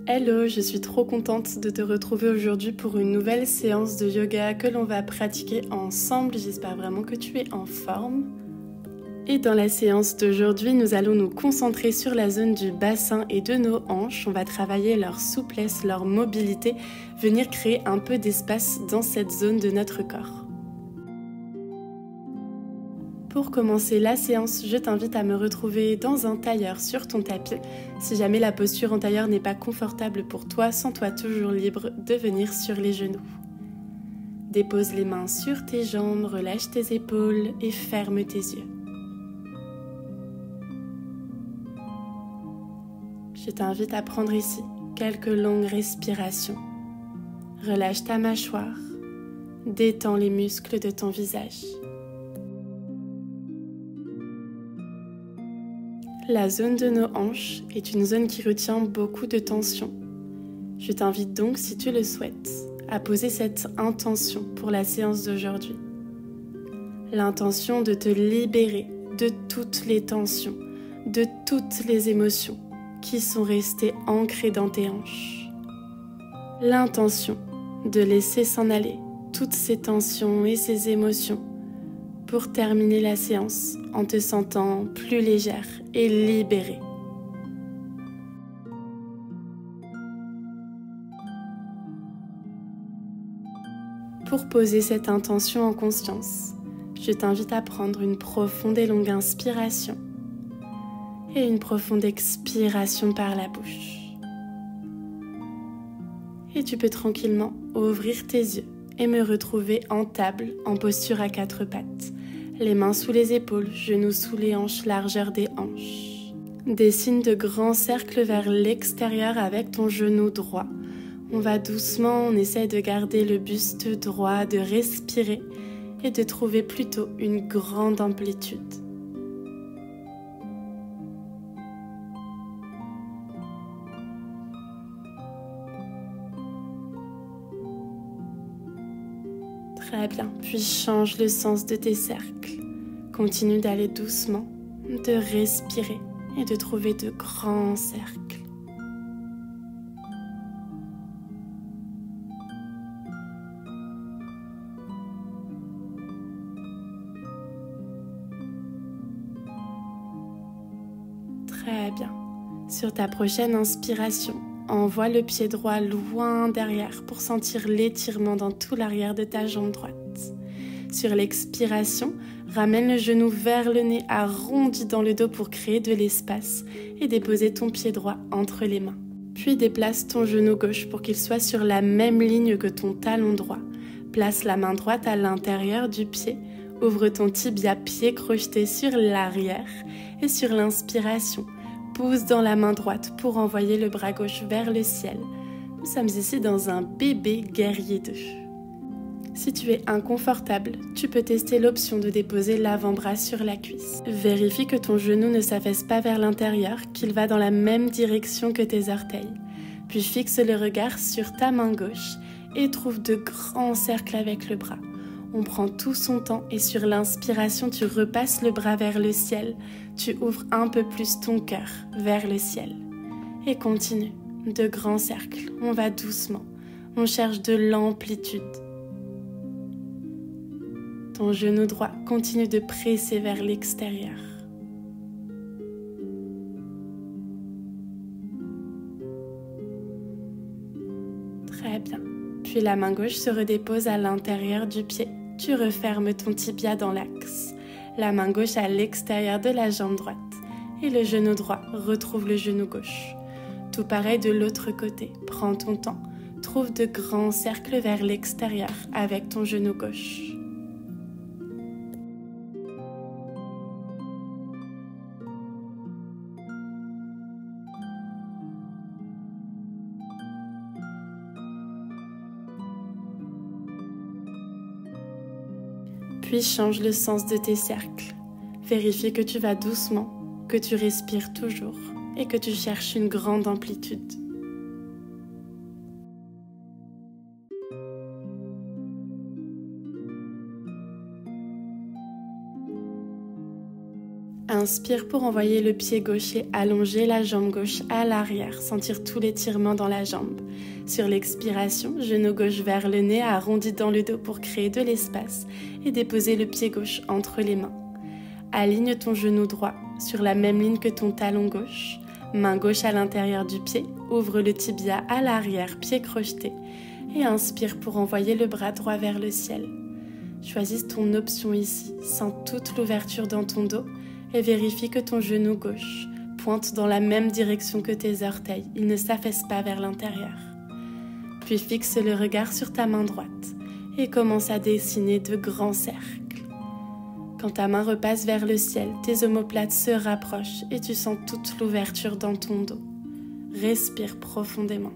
Hello, je suis trop contente de te retrouver aujourd'hui pour une nouvelle séance de yoga que l'on va pratiquer ensemble. J'espère vraiment que tu es en forme. Et dans la séance d'aujourd'hui, nous allons nous concentrer sur la zone du bassin et de nos hanches. On va travailler leur souplesse, leur mobilité, venir créer un peu d'espace dans cette zone de notre corps. Pour commencer la séance, je t'invite à me retrouver dans un tailleur sur ton tapis. Si jamais la posture en tailleur n'est pas confortable pour toi, sens-toi toujours libre de venir sur les genoux. Dépose les mains sur tes jambes, relâche tes épaules et ferme tes yeux. Je t'invite à prendre ici quelques longues respirations. Relâche ta mâchoire, détends les muscles de ton visage. La zone de nos hanches est une zone qui retient beaucoup de tension. Je t'invite donc, si tu le souhaites, à poser cette intention pour la séance d'aujourd'hui. L'intention de te libérer de toutes les tensions, de toutes les émotions qui sont restées ancrées dans tes hanches. L'intention de laisser s'en aller toutes ces tensions et ces émotions pour terminer la séance en te sentant plus légère et libérée. Pour poser cette intention en conscience, je t'invite à prendre une profonde et longue inspiration et une profonde expiration par la bouche. Et tu peux tranquillement ouvrir tes yeux et me retrouver en table, en posture à 4 pattes. Les mains sous les épaules, genoux sous les hanches, largeur des hanches. Dessine de grands cercles vers l'extérieur avec ton genou droit. On va doucement, on essaie de garder le buste droit, de respirer et de trouver plutôt une grande amplitude. Très bien, puis change le sens de tes cercles. Continue d'aller doucement, de respirer et de trouver de grands cercles. Très bien. Sur ta prochaine inspiration, envoie le pied droit loin derrière pour sentir l'étirement dans tout l'arrière de ta jambe droite. Sur l'expiration, ramène le genou vers le nez, arrondi dans le dos pour créer de l'espace et déposer ton pied droit entre les mains. Puis déplace ton genou gauche pour qu'il soit sur la même ligne que ton talon droit. Place la main droite à l'intérieur du pied. Ouvre ton tibia, pied crocheté sur l'arrière et sur l'inspiration. Pousse dans la main droite pour envoyer le bras gauche vers le ciel. Nous sommes ici dans un bébé guerrier 2. Si tu es inconfortable, tu peux tester l'option de déposer l'avant-bras sur la cuisse. Vérifie que ton genou ne s'affaisse pas vers l'intérieur, qu'il va dans la même direction que tes orteils. Puis fixe le regard sur ta main gauche et trouve de grands cercles avec le bras. On prend tout son temps et sur l'inspiration, tu repasses le bras vers le ciel. Tu ouvres un peu plus ton cœur vers le ciel. Et continue. De grands cercles. On va doucement. On cherche de l'amplitude. Ton genou droit continue de presser vers l'extérieur. Très bien. Puis la main gauche se redépose à l'intérieur du pied. Tu refermes ton tibia dans l'axe. La main gauche à l'extérieur de la jambe droite. Et le genou droit retrouve le genou gauche. Tout pareil de l'autre côté. Prends ton temps. Trouve de grands cercles vers l'extérieur avec ton genou gauche. Puis change le sens de tes cercles. Vérifie que tu vas doucement, que tu respires toujours et que tu cherches une grande amplitude. Inspire pour envoyer le pied gauche et allonger la jambe gauche à l'arrière. Sentir tout l'étirement dans la jambe. Sur l'expiration, genou gauche vers le nez, arrondi dans le dos pour créer de l'espace et déposer le pied gauche entre les mains. Aligne ton genou droit sur la même ligne que ton talon gauche. Main gauche à l'intérieur du pied, ouvre le tibia à l'arrière, pied crocheté. Et inspire pour envoyer le bras droit vers le ciel. Choisis ton option ici, sens toute l'ouverture dans ton dos et vérifie que ton genou gauche pointe dans la même direction que tes orteils, il ne s'affaisse pas vers l'intérieur. Puis fixe le regard sur ta main droite et commence à dessiner de grands cercles. Quand ta main repasse vers le ciel, tes omoplates se rapprochent et tu sens toute l'ouverture dans ton dos. Respire profondément.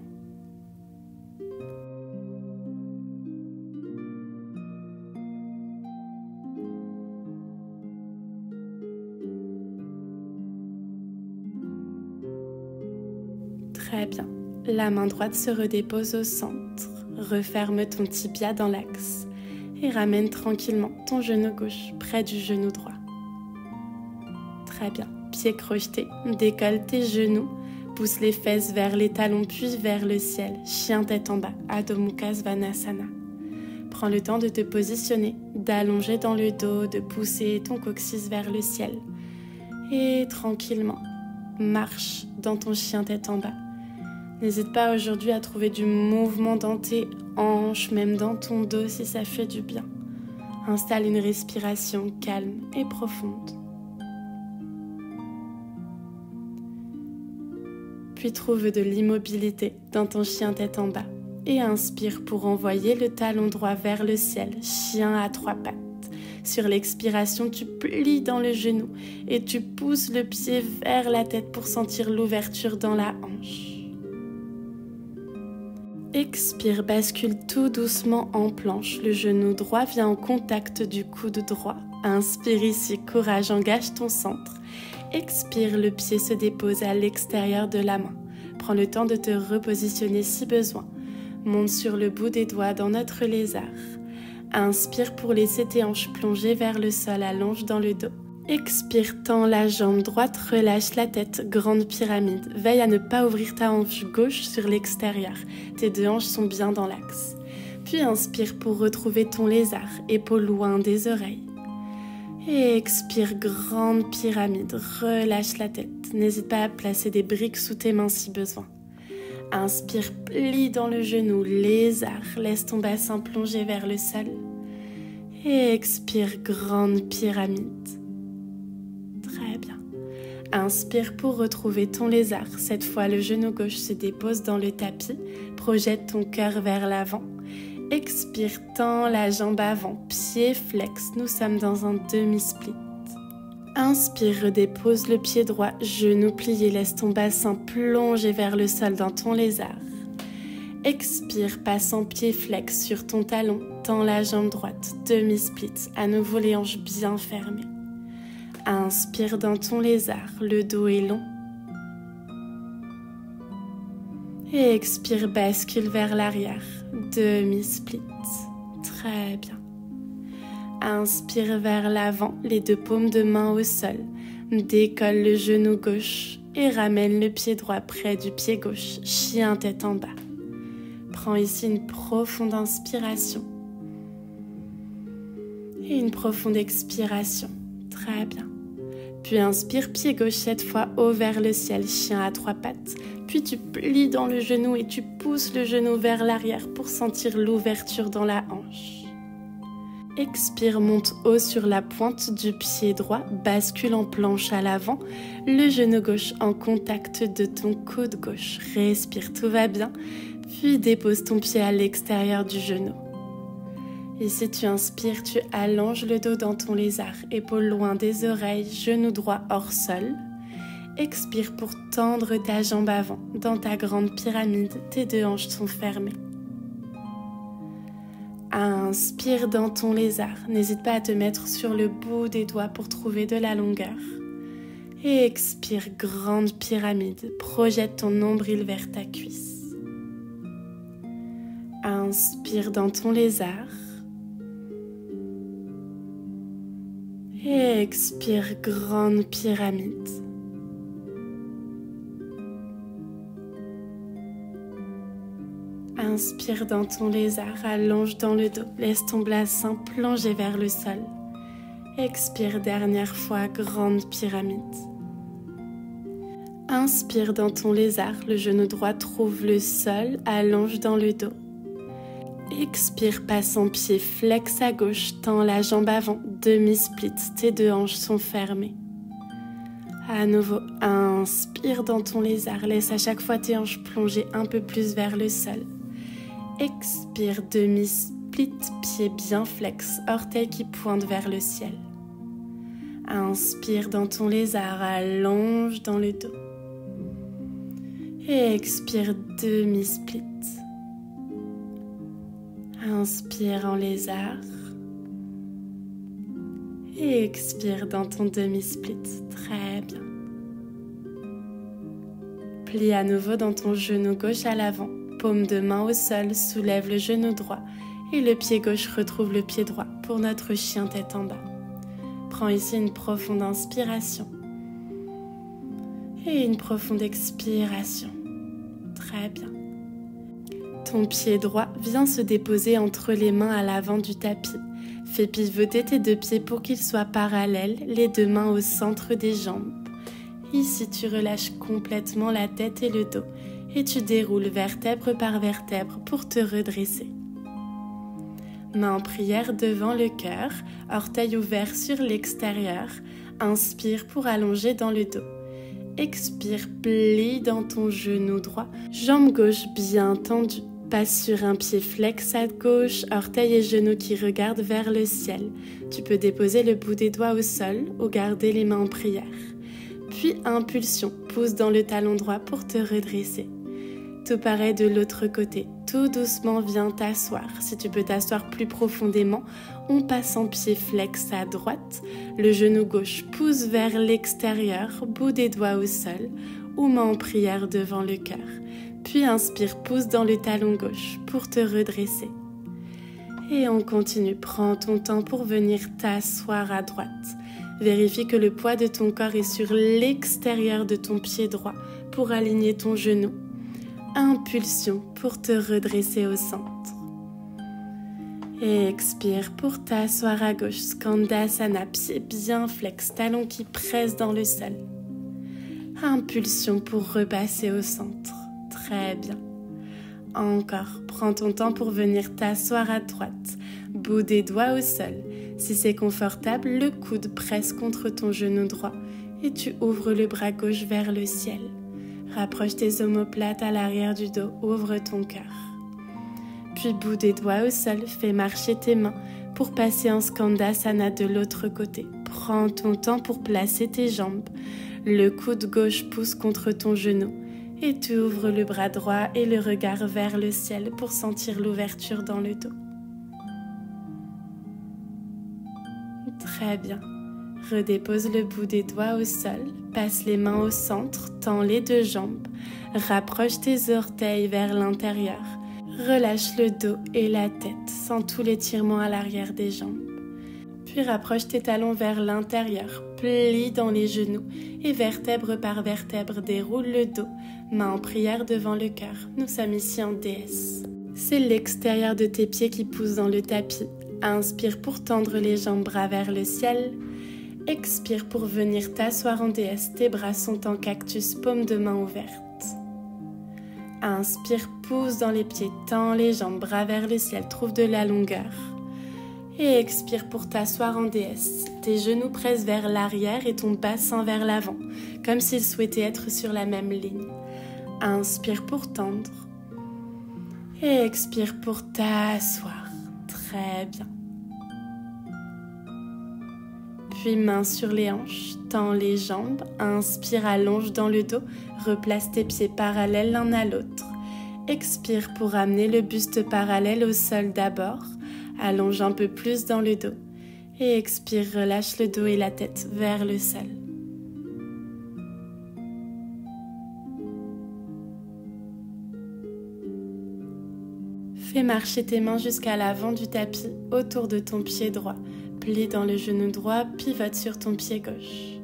Très bien. La main droite se redépose au centre. Referme ton tibia dans l'axe et ramène tranquillement ton genou gauche près du genou droit. Très bien. Pied crocheté, décolle tes genoux, pousse les fesses vers les talons puis vers le ciel. Chien tête en bas, Adho Mukha Svanasana. Prends le temps de te positionner, d'allonger dans le dos, de pousser ton coccyx vers le ciel. Et tranquillement, marche dans ton chien tête en bas. N'hésite pas aujourd'hui à trouver du mouvement dans tes hanches, même dans ton dos si ça fait du bien. Installe une respiration calme et profonde. Puis trouve de l'immobilité dans ton chien tête en bas. Et inspire pour envoyer le talon droit vers le ciel, chien à 3 pattes. Sur l'expiration, tu plies dans le genou et tu pousses le pied vers la tête pour sentir l'ouverture dans la hanche. Expire, bascule tout doucement en planche. Le genou droit vient en contact du coude droit. Inspire ici, courage, engage ton centre. Expire, le pied se dépose à l'extérieur de la main. Prends le temps de te repositionner si besoin. Monte sur le bout des doigts dans notre lézard. Inspire pour laisser tes hanches plonger vers le sol, allonge dans le dos. Expire, tends la jambe droite, relâche la tête, grande pyramide. Veille à ne pas ouvrir ta hanche gauche sur l'extérieur. Tes deux hanches sont bien dans l'axe. Puis inspire pour retrouver ton lézard, épaules loin des oreilles. Et expire, grande pyramide, relâche la tête. N'hésite pas à placer des briques sous tes mains si besoin. Inspire, plie dans le genou, lézard, laisse ton bassin plonger vers le sol. Et expire, grande pyramide. Très bien. Inspire pour retrouver ton lézard. Cette fois, le genou gauche se dépose dans le tapis. Projette ton cœur vers l'avant. Expire, tends la jambe avant, pied flex. Nous sommes dans un demi-split. Inspire, redépose le pied droit, genou plié, laisse ton bassin plonger vers le sol dans ton lézard. Expire, passe en pied flex sur ton talon, tends la jambe droite, demi-split, à nouveau les hanches bien fermées. Inspire dans ton lézard, le dos est long. Et expire, bascule vers l'arrière, demi-split. Très bien. Inspire vers l'avant, les deux paumes de main au sol. Décolle le genou gauche et ramène le pied droit près du pied gauche, chien tête en bas. Prends ici une profonde inspiration et une profonde expiration. Très bien. Puis inspire, pied gauche cette fois, haut vers le ciel, chien à 3 pattes. Puis tu plies dans le genou et tu pousses le genou vers l'arrière pour sentir l'ouverture dans la hanche. Expire, monte haut sur la pointe du pied droit, bascule en planche à l'avant, le genou gauche en contact de ton coude gauche. Respire, tout va bien. Puis dépose ton pied à l'extérieur du genou. Et si tu inspires, tu allonges le dos dans ton lézard, épaules loin des oreilles, genou droit hors sol. Expire pour tendre ta jambe avant. Dans ta grande pyramide, tes deux hanches sont fermées. Inspire dans ton lézard. N'hésite pas à te mettre sur le bout des doigts pour trouver de la longueur. Et expire, grande pyramide. Projette ton nombril vers ta cuisse. Inspire dans ton lézard. Et expire, grande pyramide. Inspire dans ton lézard, allonge dans le dos, laisse ton bassin plonger vers le sol. Expire, dernière fois, grande pyramide. Inspire dans ton lézard, le genou droit trouve le sol, allonge dans le dos. Expire, passe en pied, flex à gauche, tends la jambe avant, demi-split, tes deux hanches sont fermées. À nouveau, inspire dans ton lézard, laisse à chaque fois tes hanches plonger un peu plus vers le sol. Expire, demi-split, pied bien flex, orteils qui pointent vers le ciel. Inspire dans ton lézard, allonge dans le dos. Et expire, demi-split. Inspire en lézard. Et expire dans ton demi-split. Très bien. Plie à nouveau dans ton genou gauche à l'avant. Paume de main au sol, soulève le genou droit. Et le pied gauche retrouve le pied droit pour notre chien tête en bas. Prends ici une profonde inspiration. Et une profonde expiration. Très bien. Ton pied droit vient se déposer entre les mains à l'avant du tapis. Fais pivoter tes deux pieds pour qu'ils soient parallèles, les deux mains au centre des jambes. Ici, tu relâches complètement la tête et le dos et tu déroules vertèbre par vertèbre pour te redresser. Main en prière devant le cœur, orteils ouverts sur l'extérieur. Inspire pour allonger dans le dos. Expire, plie dans ton genou droit, jambe gauche bien tendue. Passe sur un pied flex à gauche, orteils et genoux qui regardent vers le ciel. Tu peux déposer le bout des doigts au sol ou garder les mains en prière. Puis impulsion, pousse dans le talon droit pour te redresser. Tout pareil de l'autre côté, tout doucement viens t'asseoir. Si tu peux t'asseoir plus profondément, on passe en pied flex à droite. Le genou gauche pousse vers l'extérieur, bout des doigts au sol ou main en prière devant le cœur. Puis inspire, pousse dans le talon gauche pour te redresser. Et on continue, prends ton temps pour venir t'asseoir à droite. Vérifie que le poids de ton corps est sur l'extérieur de ton pied droit pour aligner ton genou. Impulsion pour te redresser au centre. Et expire pour t'asseoir à gauche, Skandasana, pied bien flex, talon qui presse dans le sol. Impulsion pour repasser au centre. Très bien. Encore, prends ton temps pour venir t'asseoir à droite, bout des doigts au sol. Si c'est confortable, le coude presse contre ton genou droit et tu ouvres le bras gauche vers le ciel. Rapproche tes omoplates à l'arrière du dos, ouvre ton cœur. Puis bout des doigts au sol, fais marcher tes mains pour passer en Skandasana de l'autre côté. Prends ton temps pour placer tes jambes. Le coude gauche pousse contre ton genou. Et tu ouvres le bras droit et le regard vers le ciel pour sentir l'ouverture dans le dos. Très bien. Redépose le bout des doigts au sol, passe les mains au centre, tends les deux jambes, rapproche tes orteils vers l'intérieur, relâche le dos et la tête, sens tout l'étirement à l'arrière des jambes. Puis rapproche tes talons vers l'intérieur, plie dans les genoux et vertèbre par vertèbre déroule le dos, main en prière devant le cœur. Nous sommes ici en déesse. C'est l'extérieur de tes pieds qui pousse dans le tapis. Inspire pour tendre les jambes, bras vers le ciel. Expire pour venir t'asseoir en déesse. Tes bras sont en cactus, paume de main ouverte. Inspire, pousse dans les pieds, tends les jambes, bras vers le ciel, trouve de la longueur. Et expire pour t'asseoir en déesse. Tes genoux pressent vers l'arrière et ton bassin vers l'avant, comme s'ils souhaitaient être sur la même ligne. Inspire pour tendre. Et expire pour t'asseoir. Très bien. Puis main sur les hanches, tends les jambes, inspire, allonge dans le dos, replace tes pieds parallèles l'un à l'autre. Expire pour amener le buste parallèle au sol d'abord, allonge un peu plus dans le dos. Et expire, relâche le dos et la tête vers le sol. Fais marcher tes mains jusqu'à l'avant du tapis, autour de ton pied droit. plie dans le genou droit, pivote sur ton pied gauche.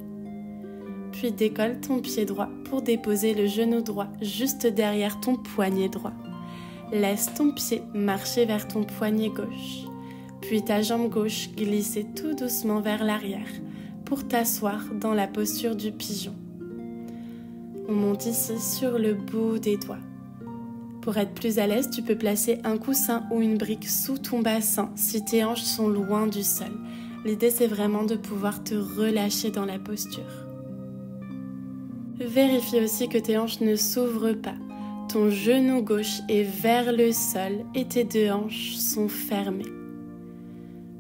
Puis décolle ton pied droit pour déposer le genou droit juste derrière ton poignet droit. Laisse ton pied marcher vers ton poignet gauche. Puis ta jambe gauche glisser tout doucement vers l'arrière pour t'asseoir dans la posture du pigeon. On monte ici sur le bout des doigts. Pour être plus à l'aise, tu peux placer un coussin ou une brique sous ton bassin si tes hanches sont loin du sol. L'idée, c'est vraiment de pouvoir te relâcher dans la posture. Vérifie aussi que tes hanches ne s'ouvrent pas. Ton genou gauche est vers le sol et tes deux hanches sont fermées.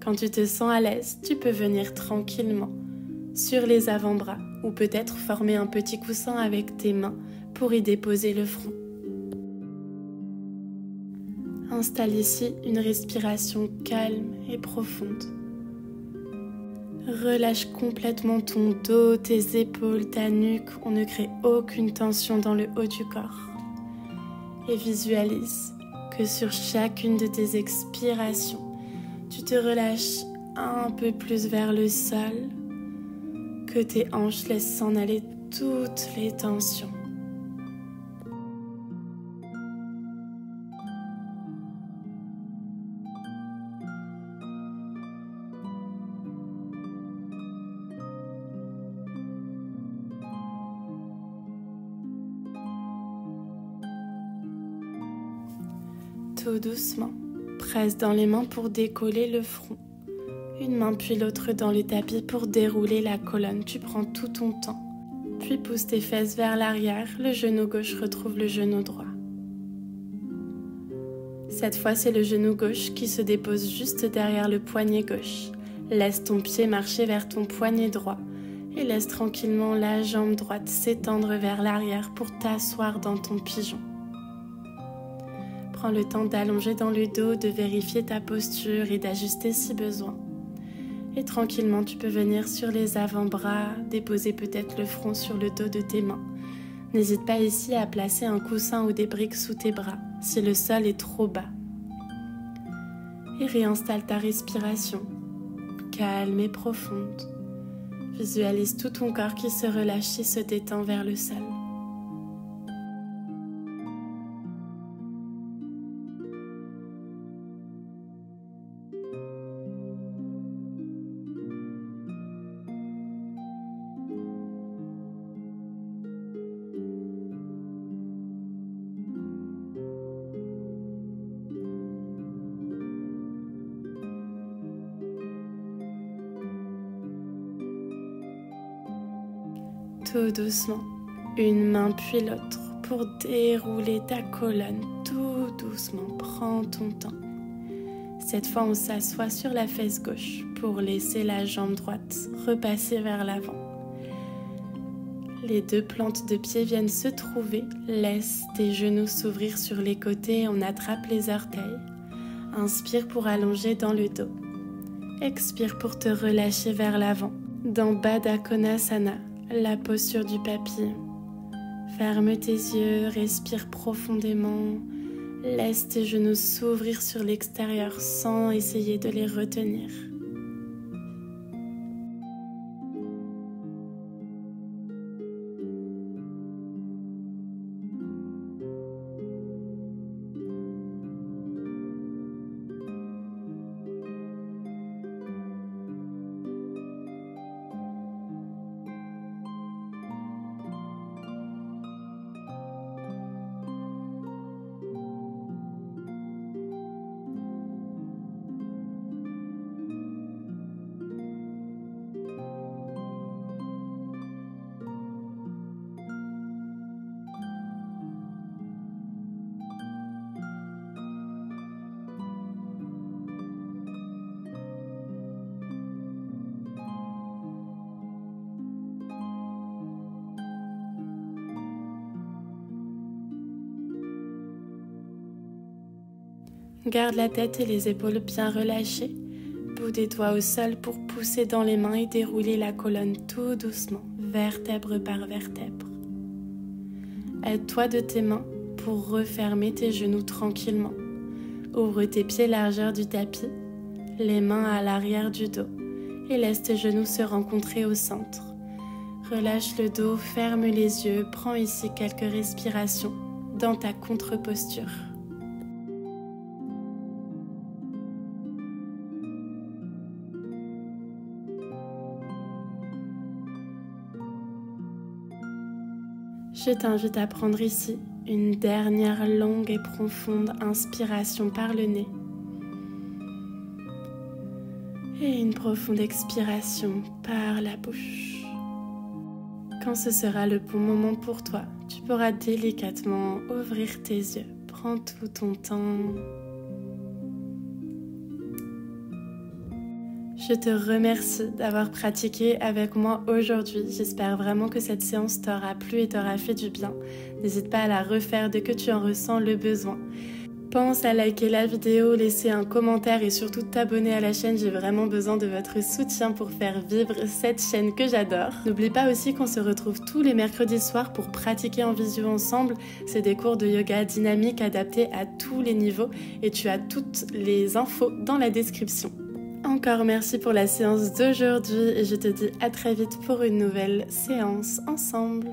Quand tu te sens à l'aise, tu peux venir tranquillement sur les avant-bras ou peut-être former un petit coussin avec tes mains pour y déposer le front. Installe ici une respiration calme et profonde. Relâche complètement ton dos, tes épaules, ta nuque. On ne crée aucune tension dans le haut du corps. Et visualise que sur chacune de tes expirations, tu te relâches un peu plus vers le sol, que tes hanches laissent s'en aller toutes les tensions. Tout doucement, presse dans les mains pour décoller le front. Une main puis l'autre dans le tapis pour dérouler la colonne. Tu prends tout ton temps. Puis pousse tes fesses vers l'arrière. Le genou gauche retrouve le genou droit. Cette fois, c'est le genou gauche qui se dépose juste derrière le poignet gauche. Laisse ton pied marcher vers ton poignet droit et laisse tranquillement la jambe droite s'étendre vers l'arrière pour t'asseoir dans ton pigeon. Prends le temps d'allonger dans le dos, de vérifier ta posture et d'ajuster si besoin. Et tranquillement, tu peux venir sur les avant-bras, déposer peut-être le front sur le dos de tes mains. N'hésite pas ici à placer un coussin ou des briques sous tes bras, si le sol est trop bas. Et réinstalle ta respiration, calme et profonde. Visualise tout ton corps qui se relâche et se détend vers le sol. Tout doucement, une main puis l'autre pour dérouler ta colonne tout doucement. Prends ton temps. Cette fois, on s'assoit sur la fesse gauche pour laisser la jambe droite repasser vers l'avant. Les deux plantes de pied viennent se trouver. Laisse tes genoux s'ouvrir sur les côtés. On attrape les orteils. Inspire pour allonger dans le dos. Expire pour te relâcher vers l'avant. Dans Baddha Konasana, la posture du papillon. Ferme tes yeux, respire profondément. Laisse tes genoux s'ouvrir sur l'extérieur sans essayer de les retenir. Garde la tête et les épaules bien relâchées. Bout des doigts au sol pour pousser dans les mains et dérouler la colonne tout doucement, vertèbre par vertèbre. Aide-toi de tes mains pour refermer tes genoux tranquillement. Ouvre tes pieds largeur du tapis, les mains à l'arrière du dos. et laisse tes genoux se rencontrer au centre. Relâche le dos, ferme les yeux, prends ici quelques respirations dans ta contre-posture. Je t'invite à prendre ici une dernière longue et profonde inspiration par le nez et une profonde expiration par la bouche. Quand ce sera le bon moment pour toi, tu pourras délicatement ouvrir tes yeux. Prends tout ton temps. Je te remercie d'avoir pratiqué avec moi aujourd'hui. J'espère vraiment que cette séance t'aura plu et t'aura fait du bien. N'hésite pas à la refaire dès que tu en ressens le besoin. Pense à liker la vidéo, laisser un commentaire et surtout t'abonner à la chaîne. J'ai vraiment besoin de votre soutien pour faire vivre cette chaîne que j'adore. N'oublie pas aussi qu'on se retrouve tous les mercredis soirs pour pratiquer en visio ensemble. C'est des cours de yoga dynamique adaptés à tous les niveaux et tu as toutes les infos dans la description. Encore merci pour la séance d'aujourd'hui et je te dis à très vite pour une nouvelle séance ensemble.